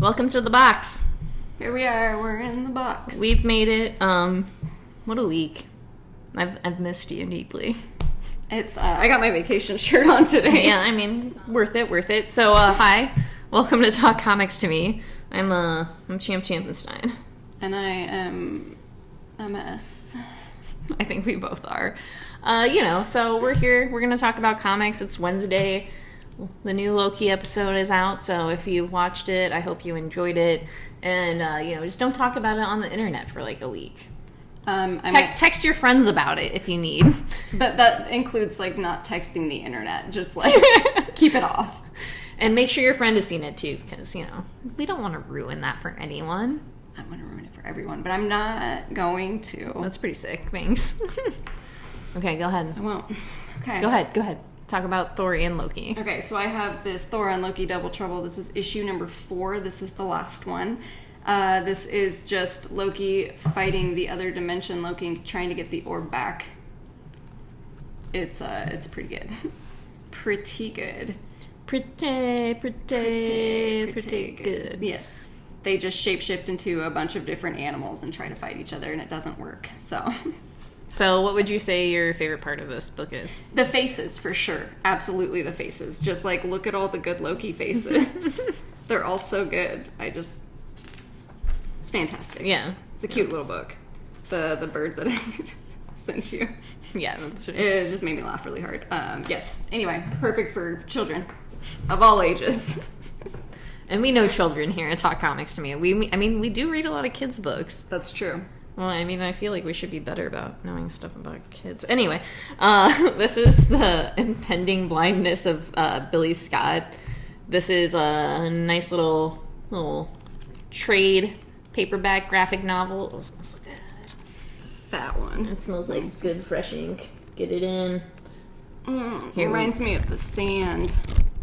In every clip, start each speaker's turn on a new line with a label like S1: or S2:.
S1: Welcome to the box.
S2: Here we are. We're in the box.
S1: We've made it. What a week. I've missed you deeply.
S2: It's I got my vacation shirt on today.
S1: Yeah, I mean, worth it. So, hi. Welcome to Talk Comics to Me. I'm Champ Champenstein.
S2: And I am a mess.
S1: I think we both are. So we're here. We're going to talk about comics. It's Wednesday. The new Loki episode is out, so if you've watched it, I hope you enjoyed it. And, just don't talk about it on the internet for like a week. Text your friends about it if you need.
S2: But that includes, like, not texting the internet. Just, like, keep it off.
S1: And make sure your friend has seen it, too, because, we don't want to ruin that for anyone.
S2: I'm going to ruin it for everyone, but I'm not going to.
S1: That's pretty sick. Thanks. Okay, go ahead.
S2: I won't. Okay.
S1: Go ahead. Talk about Thor and Loki.
S2: Okay, so I have this Thor and Loki Double Trouble. This is issue number 4. This is the last one. This is just Loki fighting the other dimension, Loki trying to get the orb back. It's pretty good. Pretty good.
S1: Pretty good.
S2: Yes. They just shapeshift into a bunch of different animals and try to fight each other, and it doesn't work.
S1: So what would you say your favorite part of this book is?
S2: The faces, for sure. Absolutely the faces. Just, like, look at all the good Loki faces. They're all so good. It's fantastic.
S1: Yeah.
S2: It's a cute little book. The bird that I sent you.
S1: Yeah, that's true.
S2: It just made me laugh really hard. Yes. Anyway, perfect for children of all ages.
S1: And we know children here at Talk Comics to Me. We do read a lot of kids' books.
S2: That's true.
S1: Well, I feel like we should be better about knowing stuff about kids. Anyway, this is the Impending Blindness of Billy Scott. This is a nice little trade paperback graphic novel. Oh, it smells so good.
S2: It's a fat one.
S1: It smells like good fresh ink. Get it in.
S2: Reminds me of the sand.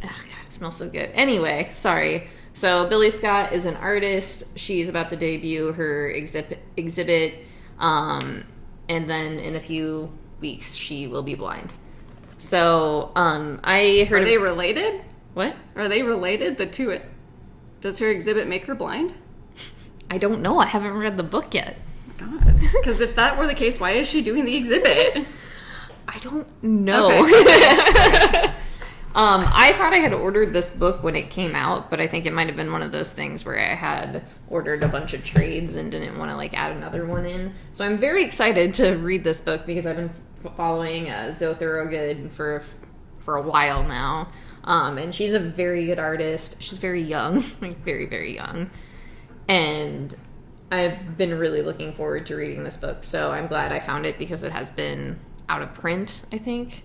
S1: Oh, God, it smells so good. Anyway, sorry. So Billy Scott is an artist. She's about to debut her exhibit, and then in a few weeks she will be blind. So I heard.
S2: Are they related?
S1: What?
S2: Are they related? The two. Does her exhibit make her blind?
S1: I don't know. I haven't read the book yet.
S2: Oh my God. Because if that were the case, why is she doing the exhibit?
S1: I don't know.
S2: Okay.
S1: I thought I had ordered this book when it came out, but I think it might have been one of those things where I had ordered a bunch of trades and didn't want to add another one in. So I'm very excited to read this book because I've been following Zoe Thorogood for a while now. And she's a very good artist. She's very young, very, very young. And I've been really looking forward to reading this book. So I'm glad I found it because it has been out of print, I think.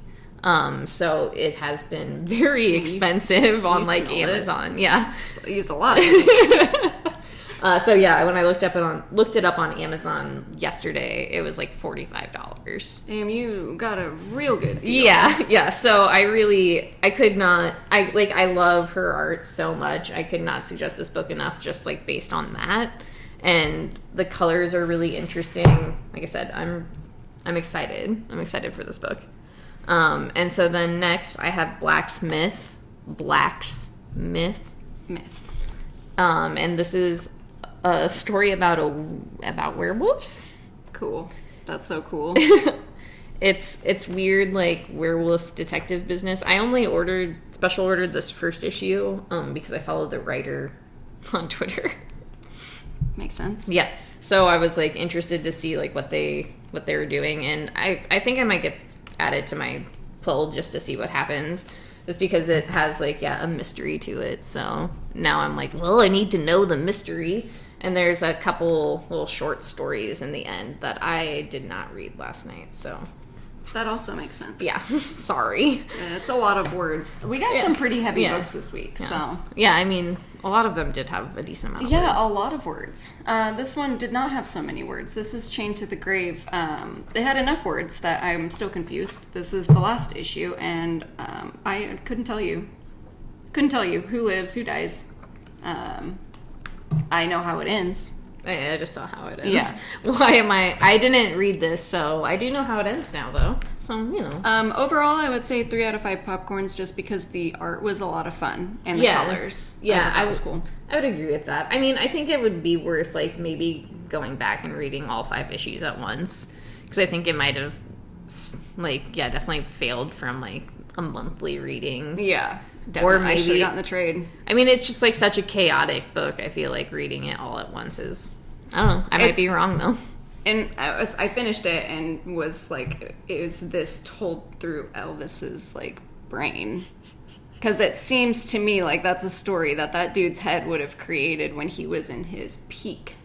S1: So it has been very expensive on Amazon. Yeah.
S2: I used a lot of it.
S1: When I looked it up on Amazon yesterday, it was $45.
S2: Damn, you got a real good deal.
S1: Yeah. So I love her art so much. I could not suggest this book enough just based on that. And the colors are really interesting. Like I said, I'm excited. I'm excited for this book. And so then next I have Blacksmith. And this is a story about werewolves.
S2: Cool. That's so cool.
S1: It's weird, werewolf detective business. I only special ordered this first issue, because I followed the writer on Twitter.
S2: Makes sense.
S1: Yeah. So I was interested to see what they were doing, and I think I might get added to my pull just to see what happens, just because it has a mystery to it. So now I'm I need to know the mystery. And there's a couple little short stories in the end that I did not read last night, so
S2: that also makes sense.
S1: Yeah. Sorry.
S2: It's a lot of words. We got some pretty heavy books this week.
S1: Yeah.
S2: So
S1: yeah, a lot of them did have a decent amount of words.
S2: Yeah, a lot of words. This one did not have so many words. This is Chained to the Grave. They had enough words that I'm still confused. This is the last issue, and I couldn't tell you. Who lives, who dies. I know how it ends.
S1: I just saw how it ends.
S2: Yeah.
S1: Why am I didn't read this, so I do know how it ends now, though. So, you know.
S2: Overall, I would say 3 out of 5 popcorns just because the art was a lot of fun and the colors.
S1: Yeah,
S2: that was cool.
S1: I would agree with that. I mean, I think it would be worth, like, maybe going back and reading all 5 issues at once. Because I think it might have, like, definitely failed from, like, a monthly reading.
S2: Yeah, definitely. Or maybe I should have gotten the trade.
S1: I mean, it's just, like, such a chaotic book. I feel like reading it all at once is... I don't know. I might be wrong, though.
S2: And I finished it and was like, it was this told through Elvis's, like, brain. Because it seems to me like that's a story that dude's head would have created when he was in his peak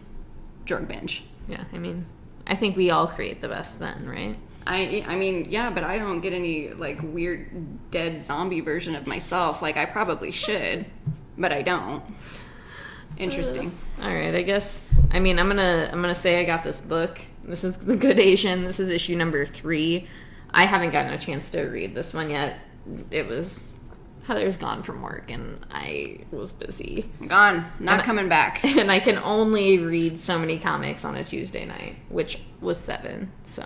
S2: drug binge.
S1: Yeah, I mean, I think we all create the best then, right?
S2: I mean, yeah, but I don't get any, like, weird dead zombie version of myself. Like, I probably should, but I don't. Interesting.
S1: All right, I guess. I mean, I'm gonna say I got this book. This is The Good Asian. This is issue number 3. I haven't gotten a chance to read this one yet. It was Heather's gone from work, and I was busy.
S2: Gone, not coming back.
S1: And I can only read so many comics on a Tuesday night, which was 7. So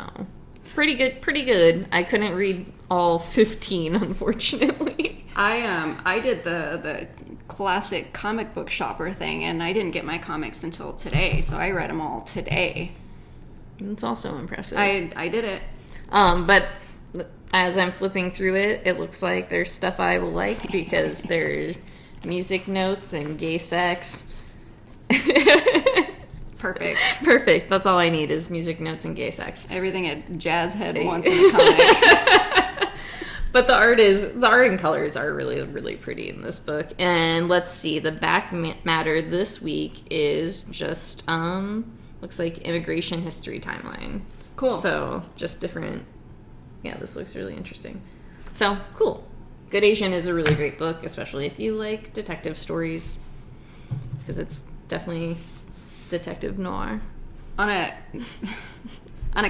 S1: pretty good. I couldn't read all 15, unfortunately.
S2: I did the classic comic book shopper thing, and I didn't get my comics until today, so I read them all today.
S1: It's also impressive.
S2: I did it.
S1: But as I'm flipping through it, it looks like there's stuff I will like because there's music notes and gay sex. Perfect. That's all I need is music notes and gay sex.
S2: Everything a Jazzhead wants in a comic.
S1: But the art and colors are really, really pretty in this book. And let's see, the back matter this week is just looks like immigration history timeline.
S2: Cool.
S1: So just different. Yeah, this looks really interesting. So cool. Good Asian is a really great book, especially if you like detective stories, because it's definitely detective noir.
S2: On a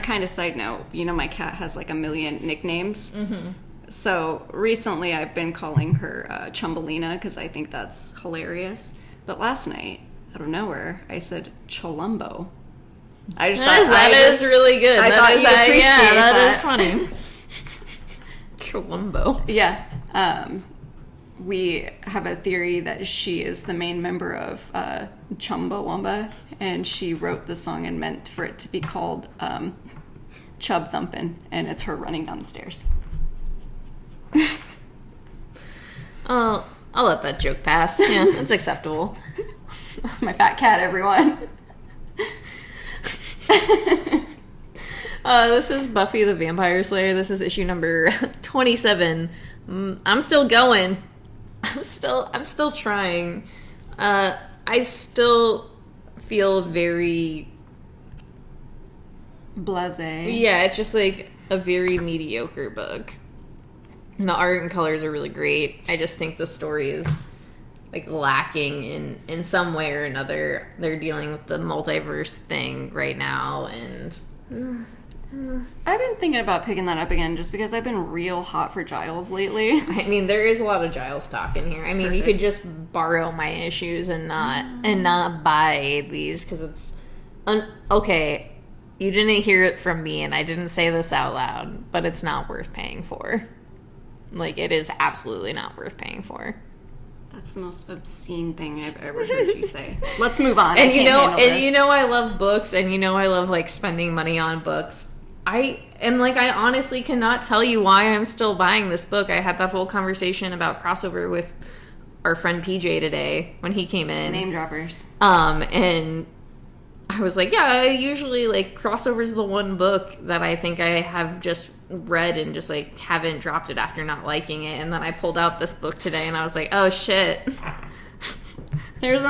S2: kind of side note, you know, my cat has like a million nicknames. Mm-hmm. So recently I've been calling her Chumbelina because I think that's hilarious. But last night, out of nowhere, I said Cholumbo. I just thought
S1: that is really good.
S2: I thought you'd appreciate that.
S1: That is funny. Cholumbo.
S2: Yeah. We have a theory that she is the main member of Chumbawamba, and she wrote the song and meant for it to be called Chub Thumpin', and it's her running down the stairs.
S1: I'll let that joke pass. Yeah, it's acceptable.
S2: That's my fat cat, everyone.
S1: This is Buffy the Vampire Slayer. This is issue number 27. I'm still going. I'm still trying. I still feel very
S2: blasé.
S1: Yeah, it's just like a very mediocre book. And the art and colors are really great. I just think the story is like lacking in some way or another. They're dealing with the multiverse thing right now, and
S2: I've been thinking about picking that up again just because I've been real hot for Giles lately.
S1: I mean, there is a lot of Giles talk in here. I mean, Perfect. You could just borrow my issues and not buy these because it's okay. You didn't hear it from me, and I didn't say this out loud, but it's not worth paying for. Like, it is absolutely not worth paying for.
S2: That's the most obscene thing I've ever heard you say. Let's move on.
S1: And you know I love books, and you know I love like spending money on books. I honestly cannot tell you why I'm still buying this book. I had that whole conversation about crossover with our friend PJ today when he came in.
S2: Name droppers.
S1: And I was like, yeah, I usually like crossover's the one book that I think I have just read and just like haven't dropped it after not liking it. And then I pulled out this book today and I was like, oh shit.
S2: There is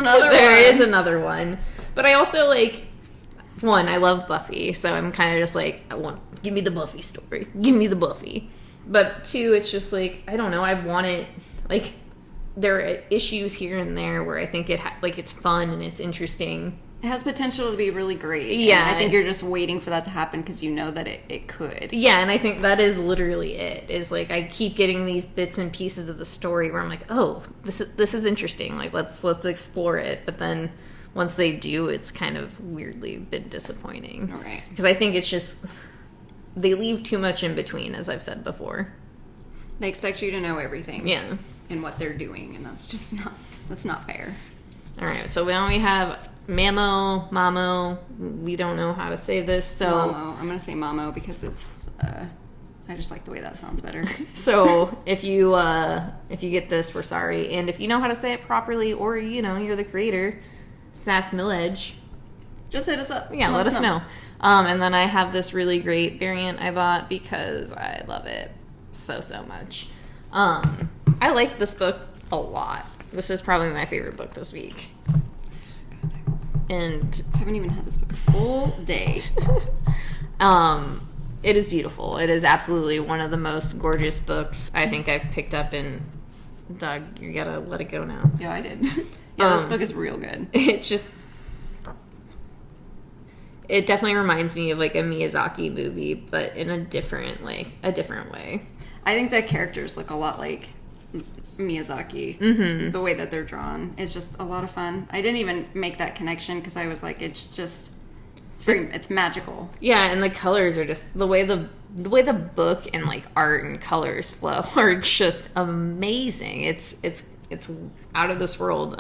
S2: another
S1: one. But I also like, one, I love Buffy, so I'm kind of just like, give me the Buffy story. Give me the Buffy. But two, it's just like, I don't know, I want it, like, there are issues here and there where I think it's fun and it's interesting.
S2: It has potential to be really great.
S1: Yeah.
S2: And I think you're just waiting for that to happen because you know that it could.
S1: Yeah, and I think that is literally it. Is like I keep getting these bits and pieces of the story where I'm like, oh, this is interesting. Like let's explore it. But then once they do, it's kind of weirdly been disappointing.
S2: All right.
S1: Because I think it's just they leave too much in between, as I've said before.
S2: They expect you to know everything.
S1: Yeah.
S2: And what they're doing, and that's not fair.
S1: All right, so now we have Mamo. We don't know how to say this, so...
S2: Mamo. I'm going to say Mamo because it's... I just like the way that sounds better.
S1: So if you get this, we're sorry. And if you know how to say it properly, or, you're the creator, Sass Millage,
S2: just hit us up.
S1: Yeah, let us know. And then I have this really great variant I bought because I love it so much. I like this book a lot. This was probably my favorite book this week. And
S2: I haven't even had this book a full day.
S1: It is beautiful. It is absolutely one of the most gorgeous books I think I've picked up in... Doug, you gotta let it go now.
S2: Yeah, I did. Yeah, this book is real good.
S1: It definitely reminds me of like a Miyazaki movie, but in a different way.
S2: I think the characters look a lot like Miyazaki.
S1: Mm-hmm.
S2: The way that they're drawn is just a lot of fun. I didn't even make that connection because I was like, it's magical.
S1: Yeah, and the colors are just the way the book and like art and colors flow are just amazing. It's out of this world.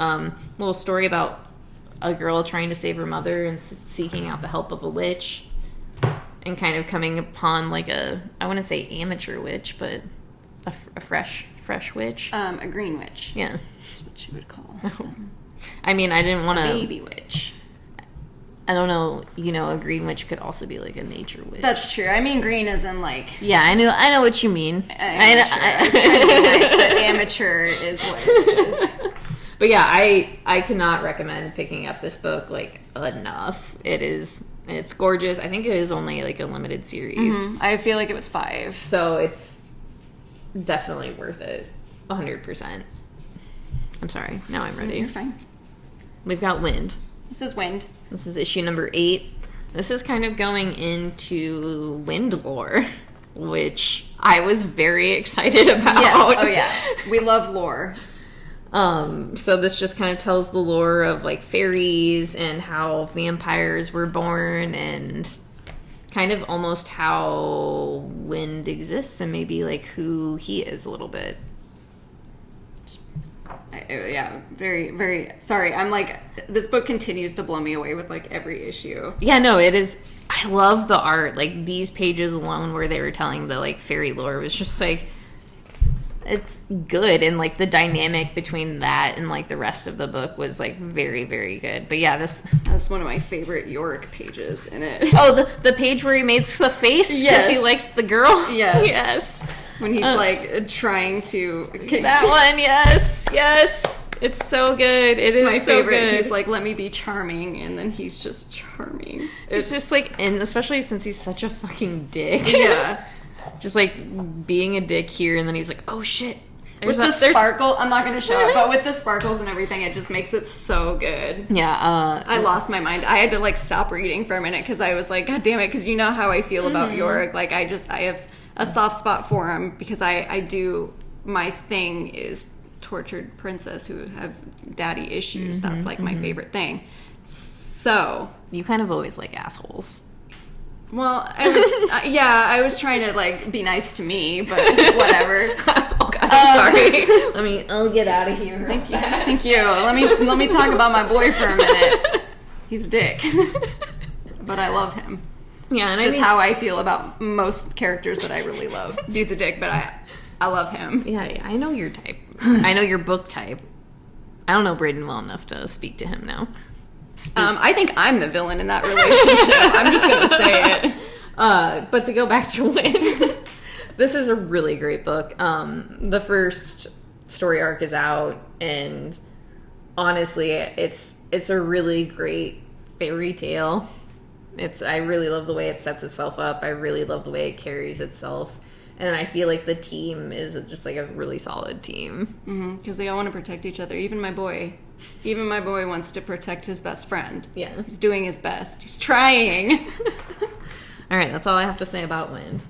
S1: Little story about a girl trying to save her mother and seeking out the help of a witch, and kind of coming upon like I wouldn't say amateur witch, but a fresh witch.
S2: A green witch.
S1: Yeah,
S2: that's what you would call them.
S1: I mean, I didn't want to...
S2: baby witch.
S1: I don't know, a green witch could also be like a nature witch.
S2: That's true. I mean, green isn't like...
S1: Yeah, I know what you mean.
S2: I was trying to be nice, but amateur is what it is.
S1: But yeah, I cannot recommend picking up this book like enough. It's gorgeous. I think it is only like a limited series.
S2: Mm-hmm. I feel like it was 5.
S1: So it's definitely worth it. 100%. I'm sorry. Now I'm ready.
S2: You're fine.
S1: We've got Wind.
S2: This is Wind.
S1: This is issue number 8. This is kind of going into Wind lore, which I was very excited about.
S2: Yeah. Oh yeah. We love lore.
S1: So this just kind of tells the lore of like fairies and how vampires were born, and kind of almost how Wind exists and maybe like who he is a little bit.
S2: Yeah, very, very sorry. I'm like, this book continues to blow me away with like every issue.
S1: Yeah, no, it is. I love the art. Like these pages alone where they were telling the like fairy lore was just like, it's good. And like the dynamic between that and like the rest of the book was like very, very good. But yeah,
S2: that's one of my favorite Yorick pages in it.
S1: Oh, the page where he makes the face because he likes the girl?
S2: Yes.
S1: Yes.
S2: When he's like trying to...
S1: That one, yes. It's so good. It's my favorite. Good.
S2: He's like, let me be charming, and then he's just charming.
S1: It's just like, and especially since he's such a fucking dick.
S2: Yeah.
S1: Just like being a dick here, and then he's like, oh shit.
S2: With the sparkle, I'm not going to show it, but with the sparkles and everything, it just makes it so good.
S1: Yeah.
S2: I lost my mind. I had to like stop reading for a minute because I was like, God damn it, because you know how I feel about Yorick. Like I have a soft spot for him because I do, my thing is tortured princess who have daddy issues. That's like my favorite thing. So
S1: you kind of always like assholes.
S2: Well, I was I was trying to like be nice to me, but whatever.
S1: Oh God, I'm sorry. I'll get out of here.
S2: Thank you. Thank you. Let me talk about my boy for a minute. He's a dick, but I love him.
S1: Yeah, and
S2: just how I feel about most characters that I really love. Dude's a dick, but I love him.
S1: Yeah, I know your type. I know your book type. I don't know Braden well enough to speak to him now.
S2: I think I'm the villain in that relationship. I'm just gonna say it.
S1: But to go back to Wind, this is a really great book. The first story arc is out, and honestly, it's a really great fairy tale. I really love the way it sets itself up. I really love the way it carries itself. And I feel like the team is just like a really solid team.
S2: Because they all want to protect each other. Even my boy wants to protect his best friend.
S1: Yeah.
S2: He's doing his best. He's trying.
S1: All right, that's all I have to say about Wind.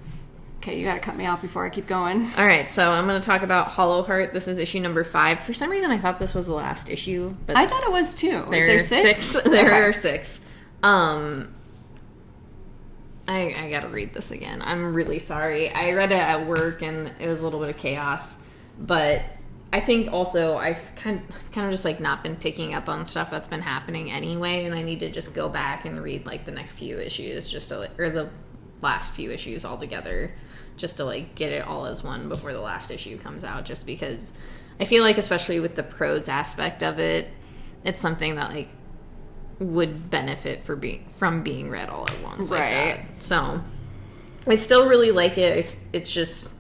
S2: Okay, you gotta cut me off before I keep going.
S1: All right, so I'm going to talk about Hollow Heart. This is issue number 5. For some reason, I thought this was the last issue. But
S2: I thought it was too.
S1: Is there 6? There are 6. I gotta read this again. I'm really sorry. I read it at work and it was a little bit of chaos, but I think also I've kind of just like not been picking up on stuff that's been happening anyway, and I need to just go back and read like the next few issues or the last few issues all together, just to like get it all as one before the last issue comes out, just because I feel like, especially with the prose aspect of it, it's something that like would benefit from being read all at once, like that. So I still really like it. It's just,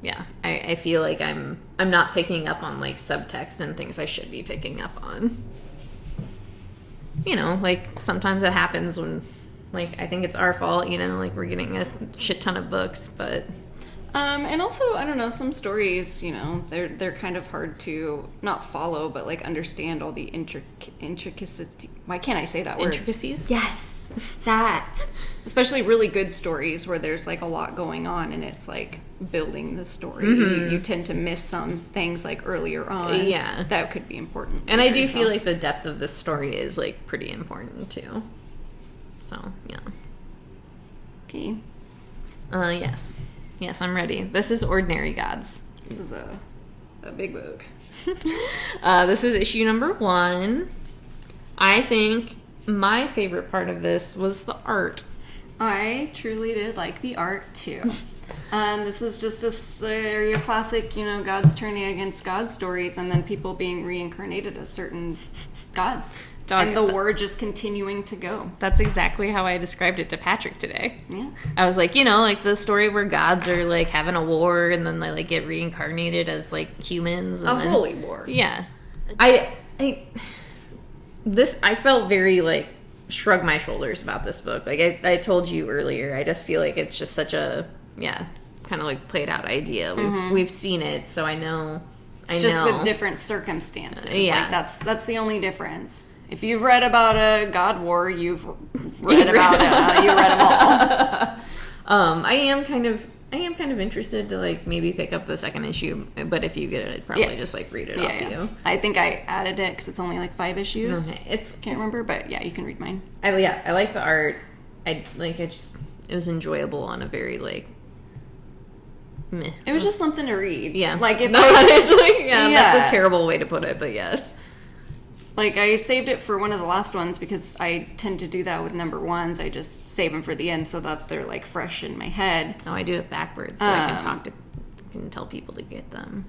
S1: yeah, I feel like I'm not picking up on like subtext and things I should be picking up on. You know, like sometimes it happens when, like, I think it's our fault, you know, like we're getting a shit ton of books, but
S2: and also, I don't know, some stories, you know, they're kind of hard to not follow, but like understand all the intricacies. Why can't I say that word?
S1: Intricacies?
S2: Yes, that. Especially really good stories where there's like a lot going on and it's like building the story. Mm-hmm. You tend to miss some things like earlier on.
S1: Yeah.
S2: That could be important.
S1: And I do feel like the depth of the story is like pretty important too. So, yeah.
S2: Okay.
S1: Yes. Yes, I'm ready. This is Ordinary Gods.
S2: This is a big book.
S1: This is issue number 1. I think my favorite part of this was the art.
S2: I truly did like the art, too. This is just your classic, you know, gods turning against gods stories, and then people being reincarnated as certain gods. And the war just continuing to go.
S1: That's exactly how I described it to Patrick today.
S2: Yeah.
S1: I was like, you know, like the story where gods are like having a war and then they like get reincarnated as like humans. And
S2: holy war.
S1: Yeah. I felt very like shrug my shoulders about this book. Like I told you earlier, I just feel like it's just such a, kind of like played out idea. We've seen it, so I know.
S2: It's just with different circumstances.
S1: Yeah.
S2: Like that's the only difference. If you've read about a god war, you've read about it. You read them all.
S1: I am kind of interested to like maybe pick up the second issue, but if you get it, I'd probably just like read it off you.
S2: I think I added it because it's only like 5 issues.
S1: Okay.
S2: Can't remember, but yeah, you can read mine.
S1: I like the art. It was enjoyable on a very like meh.
S2: It was just something to read.
S1: Yeah,
S2: like if
S1: that's a terrible way to put it, but yes.
S2: Like, I saved it for one of the last ones because I tend to do that with number 1s. I just save them for the end so that they're, like, fresh in my head.
S1: Oh, I do it backwards so I can tell people to get them.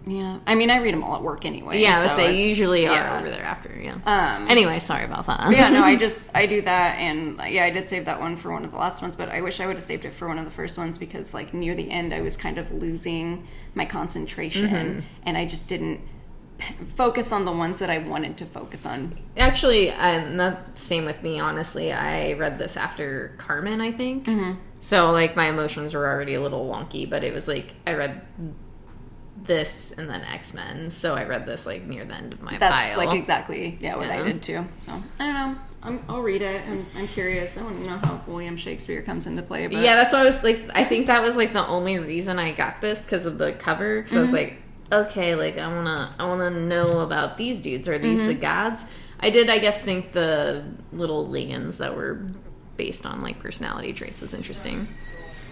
S2: Yeah. I mean, I read them all at work anyway.
S1: Yeah, so they usually are over there after, yeah. Anyway, sorry about that.
S2: Yeah, no, I do that, and, yeah, I did save that one for one of the last ones, but I wish I would have saved it for one of the first ones because, like, near the end I was kind of losing my concentration, and I just didn't focus on the ones that I wanted to focus on.
S1: Actually, not same with me, honestly. I read this after Carmen, I think. Mm-hmm. So, like, my emotions were already a little wonky, but it was like, I read this and then Xmen, so I read this, like, near the end of my pile.
S2: That's, like, exactly, what I did, too. So, I don't know. I'll read it. I'm curious. I want to know how William Shakespeare comes into play. But...
S1: Yeah, that's what I was, like, I think that was, like, the only reason I got this, because of the cover, because I was like, okay, like, I wanna know about these dudes. Are these the gods? I did, I guess, think the little liens that were based on, like, personality traits was interesting.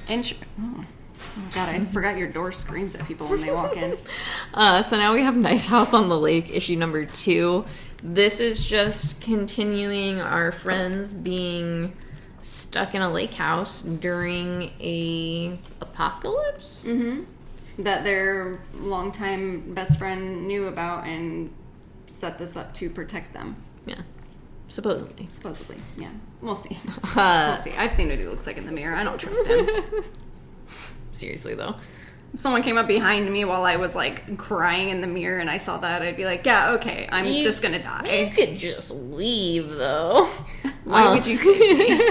S2: Oh, God, I forgot your door screams at people when they walk in.
S1: So now we have Nice House on the Lake, issue number 2. This is just continuing our friends being stuck in a lake house during a apocalypse.
S2: That their longtime best friend knew about and set this up to protect them.
S1: Yeah. Supposedly, yeah. We'll see. We'll see. I've seen what he looks like in the mirror. I don't trust him. Seriously, though.
S2: If someone came up behind me while I was, like, crying in the mirror and I saw that, I'd be like, yeah, okay, I'm just gonna die.
S1: You could just leave, though.
S2: Why would you save me?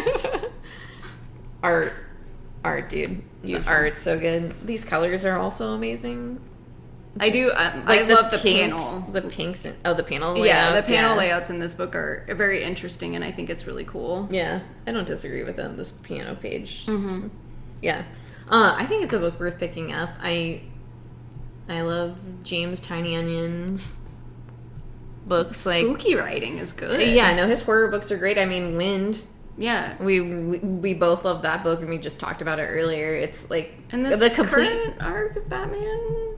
S1: Art, dude. The art's so good. These colors are also amazing.
S2: I do. I love the panel.
S1: The pinks. The panel layouts.
S2: Yeah, the panel layouts in this book are very interesting, and I think it's really cool.
S1: Yeah, I don't disagree with them. This piano page. Yeah. I think it's a book worth picking up. I love James Tiny Onion's books.
S2: Spooky writing is good.
S1: Yeah, no, his horror books are great. I mean, Wind
S2: Yeah.
S1: We both love that book, and we just talked about it earlier. It's like
S2: And this
S1: the complete
S2: current arc of Batman,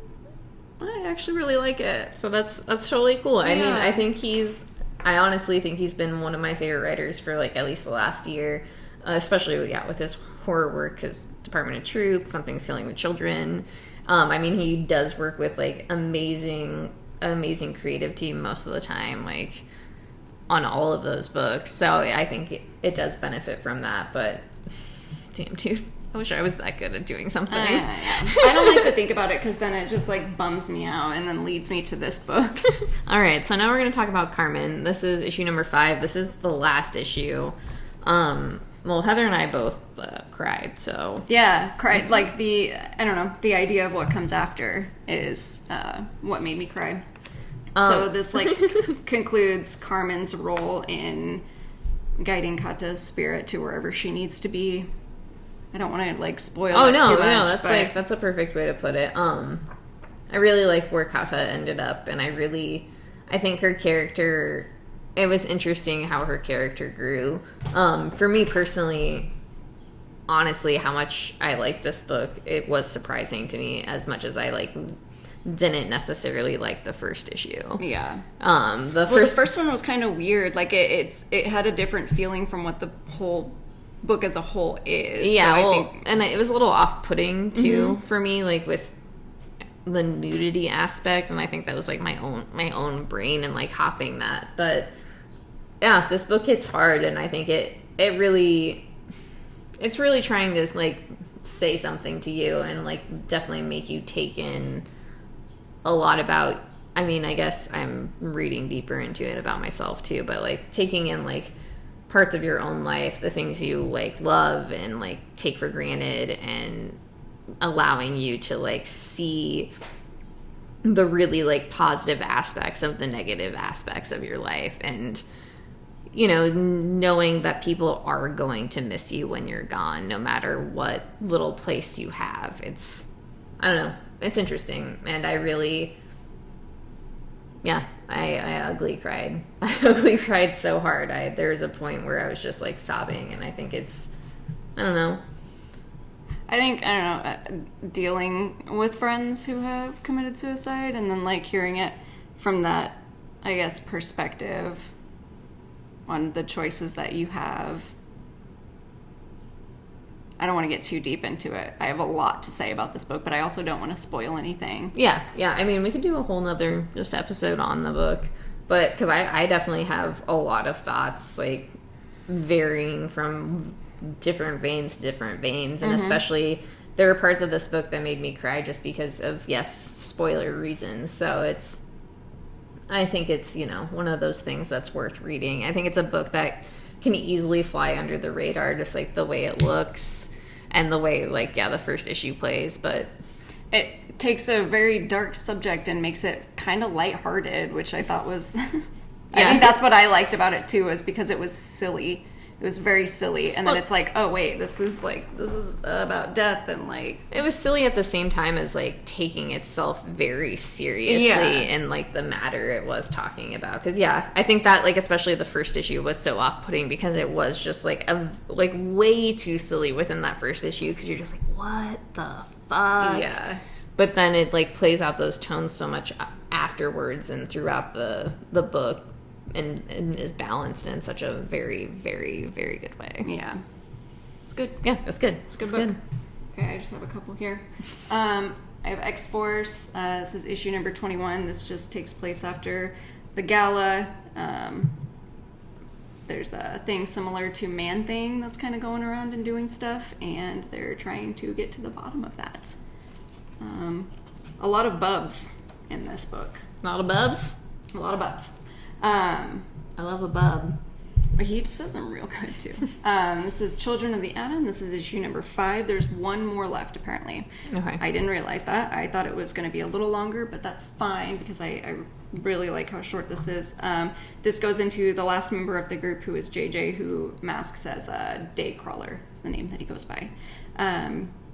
S2: I actually really like it.
S1: So that's totally cool. I mean,
S2: Yeah.
S1: I honestly think he's been one of my favorite writers for like at least the last year, especially with his horror work, because Department of Truth, Something's Killing the Children. I mean, he does work with like amazing creative team most of the time, like on all of those books. So I think it does benefit from that. But damn, dude, I wish I was that good at doing something.
S2: I don't like to think about it because then it just like bums me out and then leads me to this book.
S1: All right, so now we're going to talk about Carmen. This is issue number 5. This is the last issue. Well, Heather and I both cried, so...
S2: Yeah, cried. Like, the idea of what comes after is what made me cry. So this, like, concludes Carmen's role in guiding Kata's spirit to wherever she needs to be. I don't want to, like, spoil it too much.
S1: That's a perfect way to put it. I really like where Kata ended up, and I think her character... It was interesting how her character grew. For me personally, honestly, how much I liked this book, it was surprising to me as much as I didn't necessarily like the first issue.
S2: Yeah.
S1: The
S2: first one was kind of weird. Like it had a different feeling from what the whole book as a whole is.
S1: Yeah,
S2: so
S1: I think, and it was a little off-putting too for me, like with the nudity aspect, and I think that was like my own brain and like hopping that, but. Yeah, this book hits hard, and I think it's really trying to like say something to you and like definitely make you take in a lot about. I mean, I guess I'm reading deeper into it about myself too, but like taking in like parts of your own life, the things you like love and like take for granted, and allowing you to like see the really like positive aspects of the negative aspects of your life, and knowing that people are going to miss you when you're gone, no matter what little place you have. I don't know. It's interesting. And I really, I ugly cried. I ugly cried so hard. There was a point where I was just like sobbing, and I think I don't know.
S2: Dealing with friends who have committed suicide and then like hearing it from that, I guess, perspective on the choices that you have. I don't want to get too deep into it. I have a lot to say about this book, but I also don't want to spoil anything.
S1: Yeah. I mean, we could do a whole nother just episode on the book, but because I definitely have a lot of thoughts, like varying from different veins to different veins, and especially there are parts of this book that made me cry just because of spoiler reasons. So I think it's, one of those things that's worth reading. I think it's a book that can easily fly under the radar, just like the way it looks and the way, the first issue plays. But
S2: it takes a very dark subject and makes it kind of lighthearted, which I thought was... I think that's what I liked about it, too, is because it was silly. It was very silly, and then it's like, oh wait, this is about death, and like
S1: it was silly at the same time as like taking itself very seriously in like the matter it was talking about. Because I think that like especially the first issue was so off-putting because it was just like way too silly within that first issue, because you're just like, what the fuck?
S2: Yeah.
S1: But then it like plays out those tones so much afterwards and throughout the book. And is balanced in such a very, very, very good way.
S2: Yeah. It's good.
S1: Yeah, it's good.
S2: It's a good book. Okay, I just have a couple here. I have X-Force. This is issue number 21. This just takes place after the gala. There's a thing similar to Man-Thing that's kind of going around and doing stuff, and they're trying to get to the bottom of that. A lot of bubs in this book.
S1: A lot of bubs?
S2: A lot of bubs.
S1: I love a bub.
S2: He says them real good too. This is Children of the Atom. This is issue number 5. There's one more left apparently.
S1: Okay.
S2: I didn't realize that. I thought it was going to be a little longer, but that's fine because I really like how short this is. This goes into the last member of the group, who is JJ, who masks as a Daycrawler is the name that he goes by.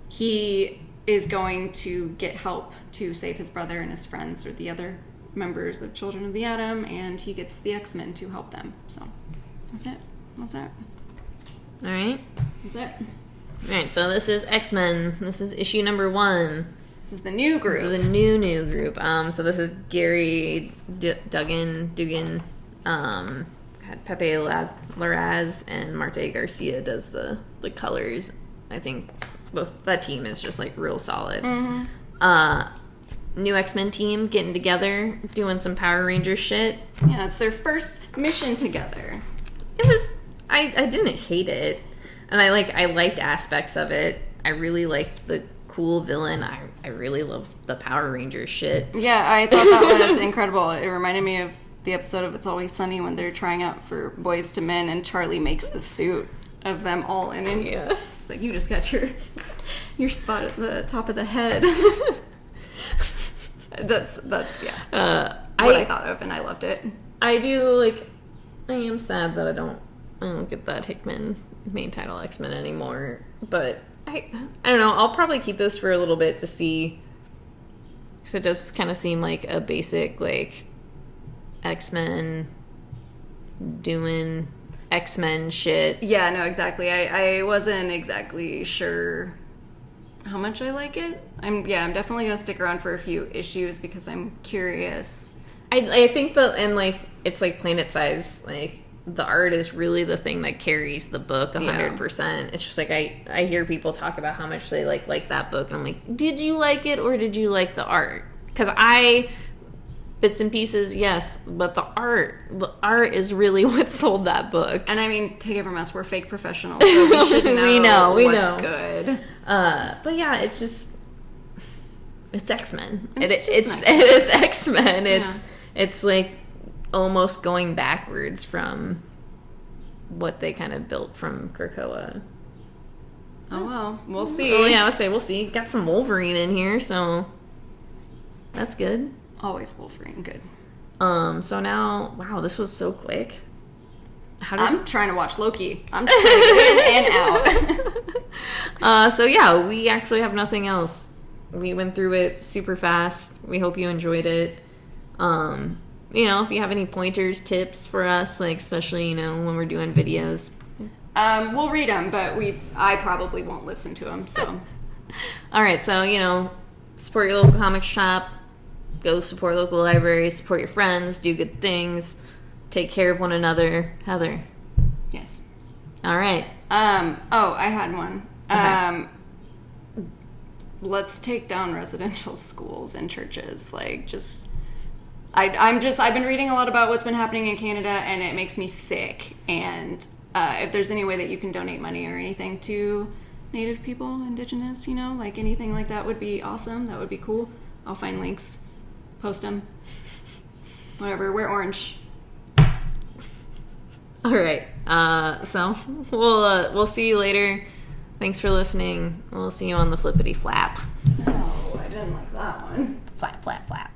S2: He is going to get help to save his brother and his friends, or the other members of Children of the Atom, and he gets the Xmen to help them. So that's it.
S1: All right.
S2: That's it.
S1: All right, so this is Xmen. This is issue number 1.
S2: This is the new group.
S1: The new group. So this is Gary Dugan, Pepe Larraz, and Marte Garcia does the colors. I think both that team is just like real solid. Mm-hmm. New X-Men team getting together, doing some Power Ranger shit.
S2: Yeah, it's their first mission together.
S1: It was. I didn't hate it, and I liked aspects of it. I really liked the cool villain. I really love the Power Ranger shit.
S2: Yeah, I thought that was incredible. It reminded me of the episode of It's Always Sunny when they're trying out for Boys to Men and Charlie makes the suit of them all in it.
S1: Yeah.
S2: It's like, you just got your spot at the top of the head. that's yeah. What I thought of, and I loved it.
S1: I am sad that I don't get that Hickman main title X-Men anymore, but I don't know. I'll probably keep this for a little bit to see, because it does kind of seem like a basic X-Men doing X-Men shit.
S2: Yeah, no, exactly. I wasn't exactly sure how much I like it. I'm definitely gonna stick around for a few issues because I'm curious.
S1: I think it's like Planet Size, the art is really the thing that carries the book 100%. Yeah. It's just I hear people talk about how much they like that book, and I'm like, did you like it or did you like the art? Because bits and pieces, yes, but the art is really what sold that book.
S2: And I mean, take it from us, we're fake professionals, so we should know we know good.
S1: But yeah, it's just it's X-Men. It's X-Men. It's like almost going backwards from what they kind of built from Krakoa.
S2: Oh well, we'll see.
S1: Oh yeah, we'll see. Got some Wolverine in here, so that's good.
S2: Always Wolverine, good.
S1: So now, wow, this was so quick.
S2: I'm trying to watch Loki. I'm trying to get in and
S1: out. So yeah, we actually have nothing else. We went through it super fast. We hope you enjoyed it. If you have any pointers, tips for us, especially, when we're doing videos.
S2: We'll read them, but I probably won't listen to them, so.
S1: All right, so, support your local comic shop, go support local libraries, support your friends, do good things, take care of one another. Heather.
S2: Yes.
S1: All right.
S2: I had one.
S1: Okay.
S2: Let's take down residential schools and churches, I've been reading a lot about what's been happening in Canada, and it makes me sick. And if there's any way that you can donate money or anything to Native people, Indigenous, anything like that would be awesome. That would be cool. I'll find links, post them, whatever. We're orange.
S1: All right. So we'll see you later. Thanks for listening. We'll see you on the flippity flap.
S2: Oh, I didn't like that one.
S1: Flap, flap, flap.